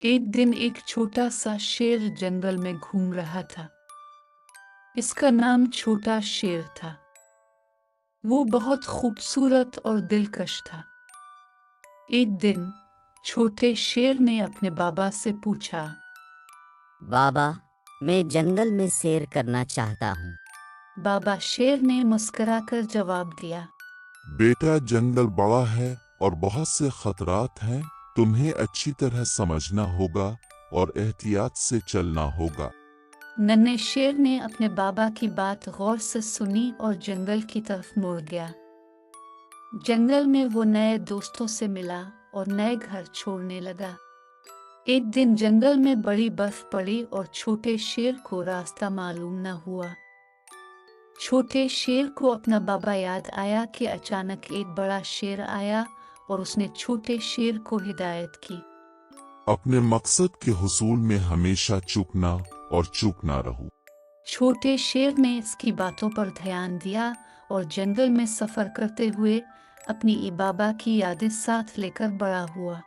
एक दिन एक छोटा सा शेर जंगल में घूम रहा था। इसका नाम छोटा शेर था। वो बहुत खूबसूरत और दिलकश था। एक दिन छोटे शेर ने अपने बाबा से पूछा, बाबा, मैं जंगल में सैर करना चाहता हूँ। बाबा शेर ने मुस्कुराकर जवाब दिया, बेटा, जंगल बड़ा है और बहुत से खतरात हैं। तुम्हें अच्छी तरह समझना होगा और एहतियात से चलना होगा। नन्हे शेर ने अपने बाबा की बात गौर से सुनी और जंगल की तरफ मुड़ गया। जंगल में वो नए दोस्तों से मिला और नए घर छोड़ने लगा। एक दिन जंगल में बड़ी बर्फ पड़ी और छोटे शेर को रास्ता मालूम न हुआ। छोटे शेर को अपना बाबा याद आया कि अचानक एक बड़ा शेर आया और उसने छोटे शेर को हिदायत की, अपने मकसद के हुसूल में हमेशा चूकना और चूक ना रहो। छोटे शेर ने इसकी बातों पर ध्यान दिया और जंगल में सफर करते हुए अपनी बाबा की यादें साथ लेकर बड़ा हुआ।